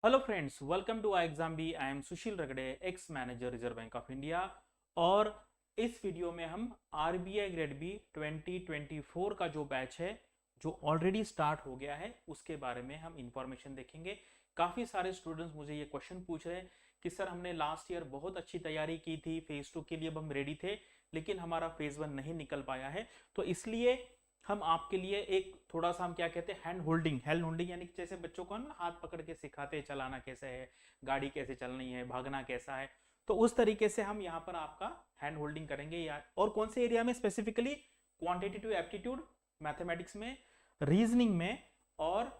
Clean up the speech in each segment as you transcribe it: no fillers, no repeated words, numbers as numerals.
Hello friends, welcome to I exam B. I am Sushil Ragade, ex manager Reserve Bank of India. और इस video में हम RBI grade B 2024 का जो batch है जो ऑलरेडी स्टार्ट हो गया है उसके बारे में हम इंफॉर्मेशन देखेंगे। काफ़ी सारे स्टूडेंट्स मुझे ये क्वेश्चन पूछ रहे हैं कि सर हमने लास्ट ईयर बहुत अच्छी तैयारी की थी, फेज 2 के लिए अब हम रेडी थे लेकिन हमारा फेज 1 नहीं निकल पाया है, तो इसलिए हम आपके लिए एक थोड़ा सा हम क्या कहते हैं हैंड होल्डिंग यानी कि जैसे बच्चों को ना हाथ पकड़ के सिखाते हैं चलाना कैसे है, गाड़ी कैसे चलनी है, भागना कैसा है, तो उस तरीके से हम यहाँ पर आपका हैंड होल्डिंग करेंगे यार। और कौन से एरिया में स्पेसिफिकली? क्वांटिटेटिव एप्टीट्यूड, मैथमेटिक्स में, रीजनिंग में और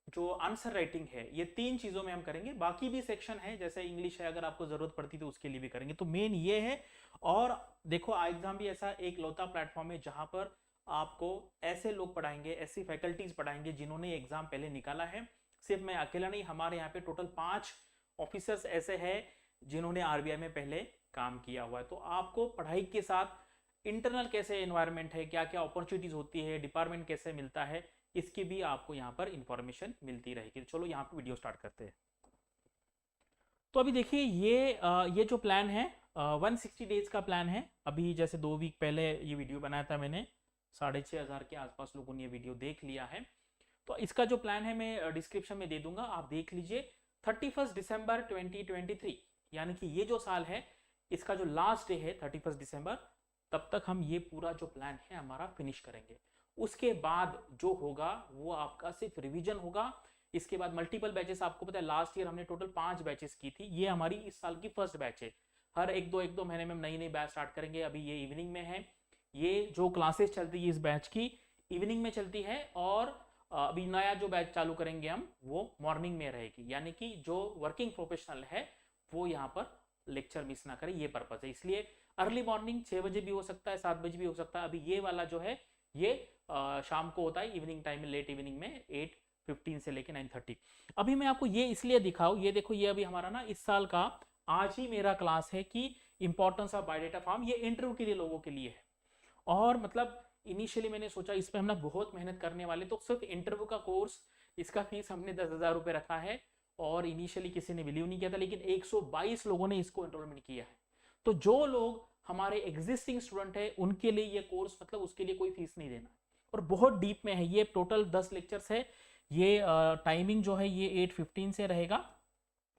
जो आंसर राइटिंग है, ये तीन चीजों में हम करेंगे। बाकी भी सेक्शन है जैसे इंग्लिश है, अगर आपको जरूरत पड़ती तो उसके लिए भी करेंगे। तो मेन ये है। और देखो आई एग्जाम भी ऐसा एक लौता प्लेटफॉर्म है जहां पर आपको ऐसे लोग पढ़ाएंगे, ऐसी फैकल्टीज पढ़ाएंगे जिन्होंने एग्जाम पहले निकाला है। सिर्फ मैं अकेला नहीं, हमारे यहाँ पे टोटल 5 ऑफिसर्स ऐसे हैं जिन्होंने आरबीआई में पहले काम किया हुआ है। तो आपको पढ़ाई के साथ इंटरनल कैसे एनवायरनमेंट है, क्या क्या अपॉर्चुनिटीज होती है, डिपार्टमेंट कैसे मिलता है, इसकी भी आपको यहाँ पर इंफॉर्मेशन मिलती रहेगी। चलो यहाँ पे वीडियो स्टार्ट करते हैं। तो अभी देखिए ये जो प्लान है 160 डेज का प्लान है। अभी जैसे 2 वीक पहले ये वीडियो बनाया था मैंने, 6,500 के आसपास लोगों ने ये वीडियो देख लिया है। तो इसका जो प्लान है मैं डिस्क्रिप्शन में दे दूंगा, आप देख लीजिए। 31 दिसंबर 2023 यानी कि ये जो साल है इसका जो लास्ट डे है 31 दिसंबर, तब तक हम ये पूरा जो प्लान है हमारा फिनिश करेंगे। उसके बाद जो होगा वो आपका सिर्फ रिवीजन होगा। इसके बाद मल्टीपल बैचेस, आपको पता है लास्ट ईयर हमने टोटल 5 बैचेस की थी, ये हमारी इस साल की फर्स्ट बैच है। हर एक दो महीने में हम नई नई बैच स्टार्ट करेंगे। अभी ये इवनिंग में है, ये जो क्लासेस चलती है इस बैच की इवनिंग में चलती है। और अभी नया जो बैच चालू करेंगे हम वो मॉर्निंग में रहेगी, यानी कि जो वर्किंग प्रोफेशनल है वो यहाँ पर लेक्चर मिस ना करे, ये पर्पज है। इसलिए अर्ली मॉर्निंग 6 बजे भी हो सकता है, 7 बजे भी हो सकता है। अभी ये वाला जो है ये शाम को होता है, इवनिंग टाइम में, लेट इवनिंग में 8:15 से लेके 9:30। अभी मैं आपको ये इसलिए दिखाऊं, ये देखो ये अभी हमारा ना इस साल का आज ही मेरा क्लास है कि इंपॉर्टेंस ऑफ बायोडेटा फॉर्म, ये इंटरव्यू के लिए लोगों के लिए है। और मतलब इनिशियली मैंने सोचा इस पे हम ना बहुत मेहनत करने वाले, तो सिर्फ इंटरव्यू का कोर्स, इसका फीस हमने 10,000 रुपये रखा है। और इनिशियली किसी ने बिलीव नहीं किया था, लेकिन 122 लोगों ने इसको एनरोलमेंट किया है। तो जो लोग हमारे एग्जिस्टिंग स्टूडेंट है उनके लिए ये कोर्स, मतलब उसके लिए कोई फीस नहीं देना। और बहुत डीप में है, ये टोटल 10 लेक्चर्स है। ये टाइमिंग जो है ये 8:15 से रहेगा,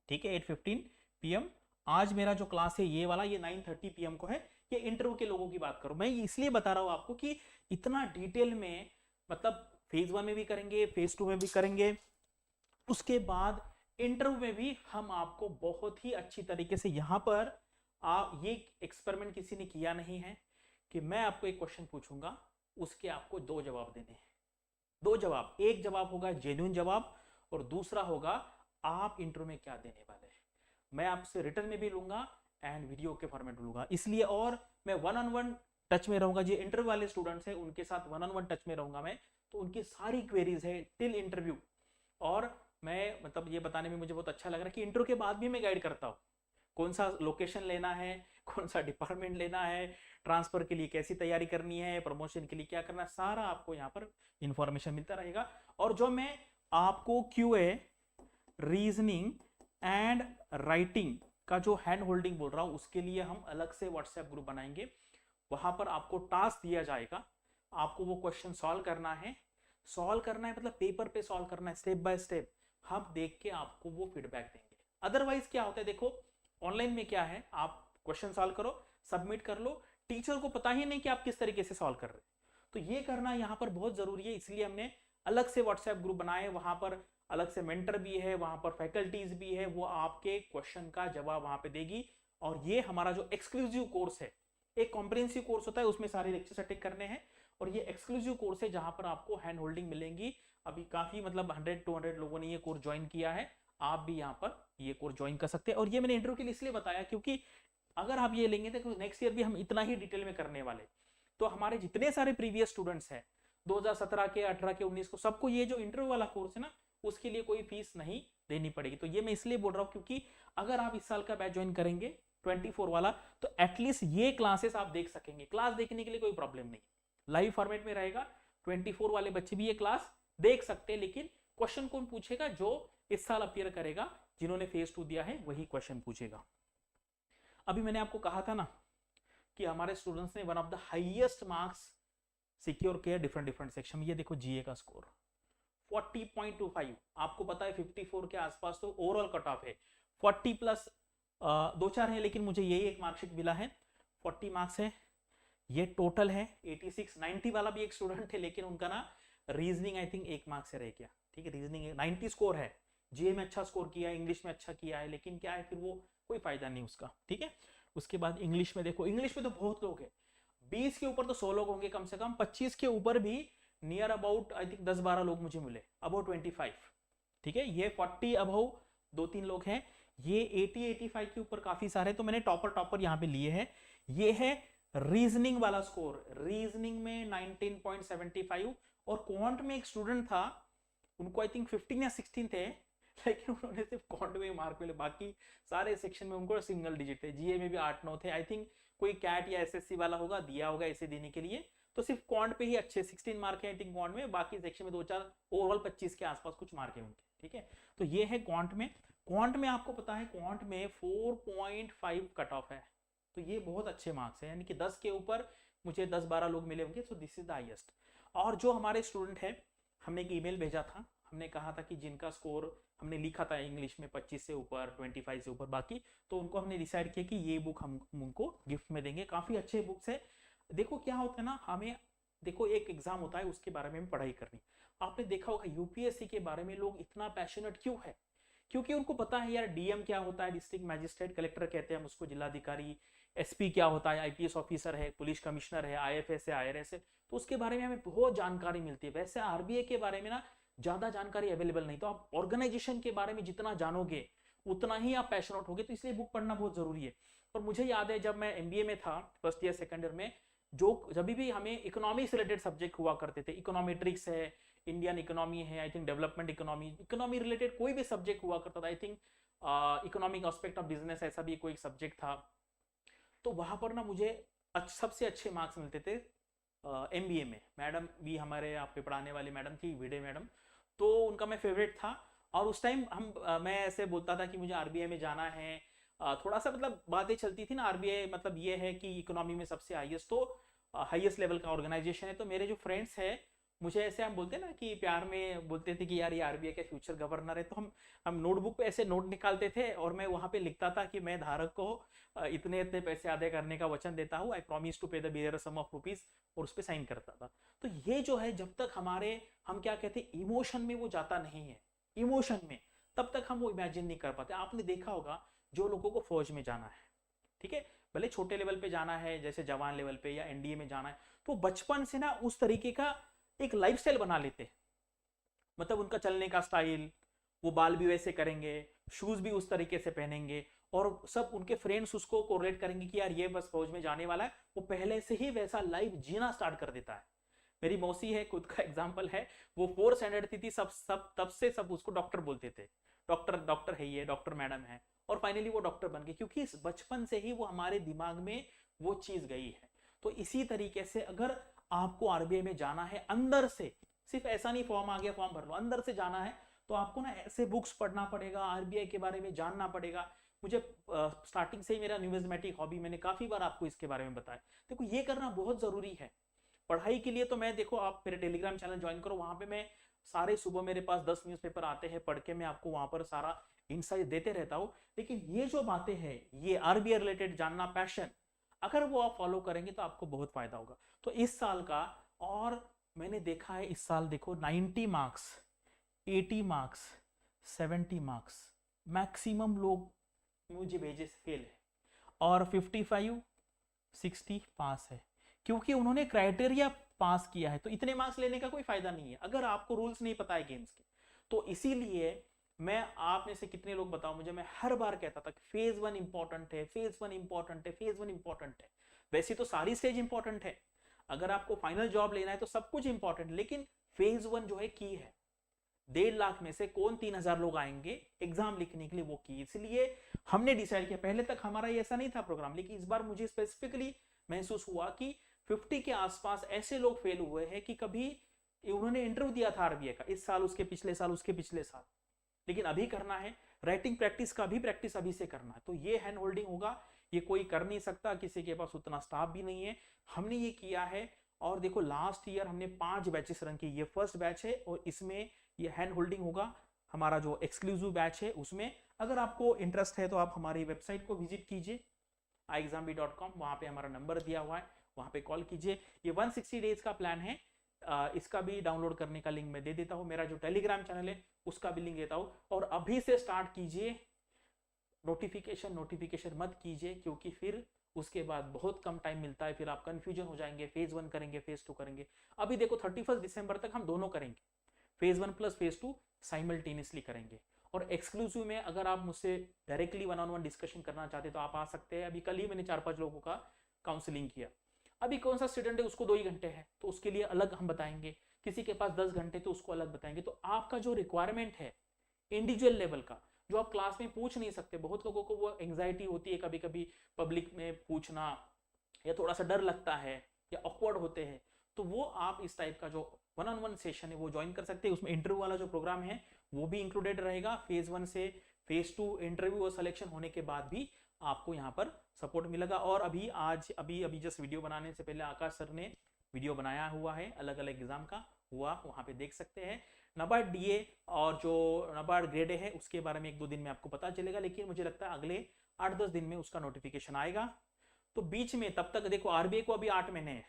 ठीक है, 8:15 PM। आज मेरा जो क्लास है ये वाला, ये 9:30 PM को है। ये इंटरव्यू के लोगों की बात करूं, मैं इसलिए बता रहा हूं आपको कि इतना डिटेल में, मतलब फेज 1 में भी करेंगे, फेज 2 में भी करेंगे, उसके बाद इंटरव्यू में भी हम आपको बहुत ही अच्छी तरीके से यहां पर ये एक्सपेरिमेंट किसी ने किया नहीं है कि मैं आपको एक क्वेश्चन पूछूंगा, उसके आपको 2 जवाब देने हैं। 2 जवाब, एक जवाब होगा जेन्युइन जवाब और दूसरा होगा आप इंटरव्यू में क्या देने वाले हैं। मैं आपसे रिटर्न में भी लूंगा एंड वीडियो के फॉर्मेट में लूंगा, इसलिए। और मैं 1-on-1 टच में रहूंगा, जो इंटरव्यू वाले स्टूडेंट्स हैं उनके साथ 1-on-1 टच में रहूंगा मैं, तो उनकी सारी क्वेरीज है टिल इंटरव्यू। और मैं मतलब ये बताने में मुझे बहुत अच्छा लग रहा है कि इंटरव्यू के बाद भी मैं गाइड करता हूँ, कौन सा लोकेशन लेना है, कौन सा डिपार्टमेंट लेना है, ट्रांसफर के लिए कैसी तैयारी करनी है, प्रमोशन के लिए क्या करना है, सारा आपको यहाँ पर इंफॉर्मेशन मिलता रहेगा। और जो मैं आपको क्यूए, रीजनिंग एंड राइटिंग का जो हैंड होल्डिंग बोल रहा हूं, उसके लिए हम अलग से व्हाट्सएप ग्रुप बनाएंगे। वहां पर आपको टास्क दिया जाएगा, आपको वो क्वेश्चन सॉल्व करना है, मतलब पेपर पे सॉल्व करना है, स्टेप बाय स्टेप। हम देख के आपको वो फीडबैक देंगे। अदरवाइज क्या होता है, देखो ऑनलाइन में क्या है, आप क्वेश्चन सॉल्व करो, सबमिट कर लो, टीचर को पता ही नहीं कि आप किस तरीके से सॉल्व कर रहे हैं। तो ये करना यहाँ पर बहुत जरूरी है, इसलिए हमने अलग से व्हाट्सएप ग्रुप बनाए। वहां पर अलग से मेंटर भी है, वहां पर फैकल्टीज भी है, वो आपके क्वेश्चन का जवाब वहां पे देगी। और ये हमारा जो एक्सक्लूसिव कोर्स है, एक कॉम्प्रिहेंसिव कोर्स होता है, उसमें सारे लेक्चर अटेंड करने हैं। और ये एक्सक्लूसिव कोर्स है जहां पर आपको हैंड होल्डिंग मिलेंगी। अभी काफी मतलब 100-200 लोगों ने ये कोर्स ज्वाइन किया है, आप भी यहाँ पर ये कोर्स ज्वाइन कर सकते हैं। और ये मैंने इंटरव्यू के लिए इसलिए बताया क्योंकि अगर आप ये लेंगे तो नेक्स्ट ईयर भी हम इतना ही डिटेल में करने वाले। तो हमारे जितने सारे प्रीवियस स्टूडेंट्स हैं 2017 के, 18 के, 19 को, सबको ये जो इंटरव्यू वाला कोर्स है ना, उसके लिए कोई फीस नहीं देनी पड़ेगी। तो ये मैं इसलिए बोल रहा हूं क्योंकि अगर आप इस साल का बैच ज्वाइन करेंगे 24 वाला, तो एटलीस्ट ये क्लासेस आप देख सकेंगे। क्लास देखने के लिए कोई प्रॉब्लम नहीं, लाइव फॉर्मेट में रहेगा। 24 वाले बच्चे भी ये क्लास देख सकते हैं, लेकिन क्वेश्चन कौन पूछेगा? जो इस साल अपीयर करेगा, जिन्होंने फेज 2 दिया है वही क्वेश्चन पूछेगा। अभी मैंने आपको कहा था ना कि हमारे स्टूडेंट्स ने one of the highest marks secure किया डिफरेंट डिफरेंट सेक्शन में। ये देखो जीए का स्कोर 40.25, आपको पता है 54 के आसपास तो ओवरऑल कट ऑफ है। 40 प्लस दो चार है, लेकिन मुझे यही एक मार्कशीट मिला है, 40 मार्क्स है। ये टोटल है 86। 90 वाला भी एक स्टूडेंट है, लेकिन उनका ना रीजनिंग आई थिंक 1 मार्क से रह गया। ठीक है, रीजनिंग 90 स्कोर है, जीए में अच्छा स्कोर किया है, इंग्लिश में अच्छा किया है, लेकिन क्या है फिर वो कोई फायदा नहीं उसका। ठीक है, उसके बाद इंग्लिश में देखो, इंग्लिश में तो बहुत लोग हैं, 20 के ऊपर तो 100 लोग होंगे कम से कम, 25 के ऊपर भी नियर अबाउट आई थिंक 10-12 लोग मुझे मिले, अबाउट 25। ठीक है, ये 40 अबाउ 2-3 लोग हैं, ये 80-85 के ऊपर काफी सारे। तो मैंने टॉपर यहाँ पे लिए हैं। ये है रीजनिंग वाला स्कोर, रीजनिंग में 19.75, और क्वांट में एक स्टूडेंट था, उनको आई थिंक 15 या 16 थे, लेकिन उन्होंने सिर्फ क्वांट में मार्क मिले, बाकी सारे सेक्शन में उनको सिंगल डिजिट थे। जीए में भी 8-9 थे, आई थिंक कोई कैट या एसएससी वाला होगा, दिया होगा ऐसे देने के लिए, तो सिर्फ क्वांट पे ही अच्छे 16 मार्क है आई थिंक क्वांट में, बाकी सेक्शन में 2-4, ओवरऑल 25 के आसपास कुछ मार्क है उनके। ठीक है, तो ये है क्वांट में। क्वांट में आपको पता है क्वांट में 4.5 कट ऑफ है, तो ये बहुत अच्छे मार्क्स है, यानी कि 10 के ऊपर मुझे 10-12 लोग मिले होंगे, so this is the highest. और जो हमारे स्टूडेंट है, हमने एक ईमेल भेजा था, हमने कहा था कि जिनका स्कोर हमने लिखा था इंग्लिश में 25 से ऊपर, 25 से ऊपर बाकी, तो उनको हमने डिसाइड किया कि ये बुक हम उनको गिफ्ट में देंगे। काफी अच्छे बुक्स है। देखो क्या होता है ना, हमें देखो एक एग्जाम होता है, उसके बारे में पढ़ाई करनी। आपने देखा होगा यूपीएससी के बारे में लोग इतना पैशनेट क्यों है, क्योंकि उनको पता है यार डीएम क्या होता है, डिस्ट्रिक्ट मैजिस्ट्रेट, कलेक्टर कहते हैं हम उसको, जिलाधिकारी, एसपी क्या होता है, आईपीएस ऑफिसर है, पुलिस कमिश्नर है, आईएफएस है, आईआरएस है, तो उसके बारे में हमें बहुत जानकारी मिलती है। वैसे आरबीआई के बारे में ना ज्यादा जानकारी अवेलेबल नहीं, तो आप ऑर्गेनाइजेशन के बारे में जितना जानोगे उतना ही आप पैशनेट होगे, तो इसलिए बुक पढ़ना बहुत जरूरी है। और मुझे याद है जब मैं एमबीए में था, फर्स्ट ईयर सेकंड ईयर में, जो जब भी हमें इकोनॉमी से रिलेटेड सब्जेक्ट हुआ करते थे, इकोनॉमेट्रिक्स है, इंडियन इकोनॉमी है, I think development economy related कोई भी सब्जेक्ट हुआ करता था, I think economic aspect of business ऐसा भी कोई सब्जेक्ट था, तो वहां पर ना मुझे सबसे अच्छे मार्क्स मिलते थे एमबीए में। मैडम भी हमारे आप पे पढ़ाने वाली मैडम थी, वीडे मैडम, तो उनका मैं फेवरेट था। और उस टाइम मैं ऐसे बोलता था कि मुझे आरबीआई में जाना है, थोड़ा सा मतलब बातें चलती थी ना, आरबीआई मतलब ये है कि इकोनॉमी में सबसे हाईएस्ट, तो हाईएस्ट लेवल का ऑर्गेनाइजेशन है। तो मेरे जो फ्रेंड्स हैं, मुझे ऐसे हम बोलते ना कि प्यार में बोलते थे कि यार ये आरबीआई के फ्यूचर गवर्नर है, तो हम नोटबुक पे ऐसे नोट निकालते थे, और मैं वहां पे लिखता था कि मैं धारक को इतने इतने पैसे अदा करने का वचन देता हूँ, I promise to pay the bearer sum of rupees, और उस पर साइन करता था। तो ये जो है, जब तक हमारे हम क्या कहते हैं इमोशन में वो जाता नहीं है, इमोशन में, तब तक हम वो इमेजिन नहीं कर पाते। आपने देखा होगा जो लोगों को फौज में जाना है, ठीक है, भले छोटे लेवल पे जाना है, जैसे जवान लेवल पे या एनडीए में जाना है, तो बचपन से ना उस तरीके का एक लाइफस्टाइल बना लेते, मतलब उनका चलने का स्टाइल, वो बाल भी वैसे करेंगे, शूज भी उस तरीके से पहनेंगे, और सब उनके फ्रेंड्स उसको कोरिलेट करेंगे कि यार ये बस फौज में जाने वाला है, वो पहले से ही वैसा लाइफ जीना स्टार्ट कर देता है। मेरी मौसी है, खुद का एग्जांपल है, वो 4th स्टैंडर्ड थी, सब सब तब से सब उसको डॉक्टर बोलते थे, डॉक्टर डॉक्टर है, ये डॉक्टर मैडम है, और फाइनली वो डॉक्टर बन गई, क्योंकि इस बचपन से ही वो हमारे दिमाग में वो चीज गई है। तो इसी तरीके से अगर आपको आरबीआई में जाना है अंदर से, सिर्फ ऐसा नहीं फॉर्म आ गया फॉर्म भर लो, अंदर से जाना है, तो आपको ना ऐसे बुक्स पढ़ना पड़ेगा, आरबीआई के बारे में जानना पड़ेगा। मुझे स्टार्टिंग से ही मेरा न्यूमिज्मेटिक हॉबी, मैंने काफी बार आपको इसके बारे में बताया। देखो ये करना बहुत जरूरी है पढ़ाई के लिए। तो मैं देखो, आप मेरे टेलीग्राम चैनल ज्वाइन करो, वहां पे मैं सारे सुबह मेरे पास 10 न्यूज़पेपर आते हैं, पढ़ के मैं आपको वहां पर सारा इनसाइट देते रहता हूं। लेकिन ये जो बातें हैं, ये आरबीआई रिलेटेड जानना, पैशन, अगर वो आप फॉलो करेंगे तो आपको बहुत फायदा होगा। तो इस साल का, और मैंने देखा है इस साल देखो 90 मार्क्स, 80 मार्क्स, 70 मार्क्स, मैक्सिमम लोग मुझे भेजे से फेल है, और 55, 60 पास है, क्योंकि उन्होंने क्राइटेरिया पास किया है। तो इतने मार्क्स लेने का कोई फायदा नहीं है अगर आपको रूल्स नहीं पता है गेम्स के। तो इसीलिए मैं, आप में से कितने लोग बताओ मुझे, मैं हर बार कहता था कि फेज 1 इंपॉर्टेंट है, फेज 1 इंपॉर्टेंट है, फेज 1 इंपॉर्टेंट है। वैसे तो सारी स्टेज इंपॉर्टेंट है, अगर आपको फाइनल जॉब लेना है तो सब कुछ इंपॉर्टेंट, लेकिन फेज 1 जो है की है। 1.5 लाख में से कौन 3,000 लोग आएंगे एग्जाम लिखने के लिए, वो की। इसलिए हमने डिसाइड किया, पहले तक हमारा ये ऐसा नहीं था प्रोग्राम, लेकिन इस बार मुझे स्पेसिफिकली महसूस हुआ कि 50 के आसपास ऐसे लोग फेल हुए हैं कि कभी उन्होंने इंटरव्यू दिया था आरबीआई का, इस साल, उसके पिछले साल, उसके पिछले साल, लेकिन अभी करना है। राइटिंग प्रैक्टिस का भी प्रैक्टिस अभी से करना है। तो ये हैंड होल्डिंग होगा, ये कोई कर नहीं सकता, किसी के पास उतना स्टाफ भी नहीं है, हमने ये किया है। और देखो लास्ट ईयर हमने 5 बैचेस रन किए, ये फर्स्ट बैच है और इसमें ये हैंड होल्डिंग होगा। हमारा जो एक्सक्लूसिव बैच है उसमें अगर आपको इंटरेस्ट है तो आप हमारी वेबसाइट को विजिट कीजिए iexambee.com, वहां पे हमारा नंबर दिया हुआ है, वहां पे कॉल कीजिए। ये 160 डेज का प्लान है, इसका भी डाउनलोड करने का लिंक मैं दे देता हूँ, मेरा जो टेलीग्राम चैनल है उसका भी लिंक देता हूँ। और अभी से स्टार्ट कीजिए, नोटिफिकेशन मत कीजिए, क्योंकि फिर उसके बाद बहुत कम टाइम मिलता है, फिर आप कंफ्यूजन हो जाएंगे, फेज 1 करेंगे फेज 2 करेंगे। अभी देखो 31 दिसंबर तक हम दोनों करेंगे, फेज 1 प्लस फेज 2 साइमल्टेनियसली करेंगे। और एक्सक्लूसिव में अगर आप मुझसे डायरेक्टली 1-on-1 डिस्कशन करना चाहते तो आप आ सकते हैं। अभी कल ही मैंने 4-5 लोगों का काउंसलिंग किया। अभी कौन सा स्टूडेंट है उसको 2 ही घंटे है तो उसके लिए अलग हम बताएंगे, किसी के पास 10 घंटे तो उसको अलग बताएंगे। तो आपका जो रिक्वायरमेंट है इंडिविजुअल लेवल का, जो आप क्लास में पूछ नहीं सकते, बहुत लोगों को वो एंग्जाइटी होती है कभी कभी पब्लिक में पूछना, या थोड़ा सा डर लगता है या ऑकवर्ड होते हैं, तो वो आप इस टाइप का जो 1-on-1 सेशन है वो ज्वाइन कर सकते हैं। उसमें इंटरव्यू वाला जो प्रोग्राम है वो भी इंक्लूडेड रहेगा। फेज 1 से फेज 2 इंटरव्यू और सिलेक्शन होने के बाद भी आपको यहाँ पर सपोर्ट मिलेगा। और अभी जस्ट वीडियो बनाने से पहले आकाश सर ने वीडियो बनाया हुआ है अलग अलग एग्जाम का, हुआ वहां पे देख सकते हैं। नाबार्ड डीए और जो नाबार्ड ग्रेड है उसके बारे में 1-2 दिन में आपको पता चलेगा, लेकिन मुझे लगता है अगले 8-10 दिन में उसका नोटिफिकेशन आएगा। तो बीच में तब तक देखो आरबीआई को अभी 8 महीने है,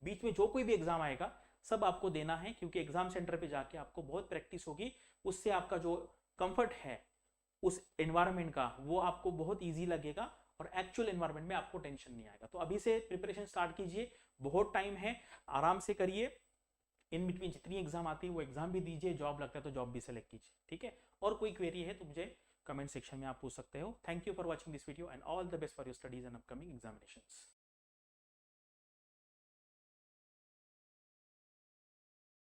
बीच में जो कोई भी एग्जाम आएगा सब आपको देना है, क्योंकि एग्जाम सेंटर पे जाके आपको बहुत प्रैक्टिस होगी, उससे आपका जो कंफर्ट है उस एनवायरनमेंट का वो आपको बहुत इजी लगेगा और एक्चुअल एनवायरनमेंट में आपको टेंशन नहीं आएगा। तो अभी से प्रिपरेशन स्टार्ट कीजिए, बहुत टाइम है, आराम से करिए। इन बिटवीन जितनी एग्जाम आती है वो एग्जाम भी दीजिए, जॉब लगता है तो जॉब भी सेलेक्ट कीजिए, ठीक है। और कोई क्वेरी है तो मुझे कमेंट सेक्शन में आप पूछ सकते हो। Thank you for watching this video and all the best for your studies and upcoming examinations.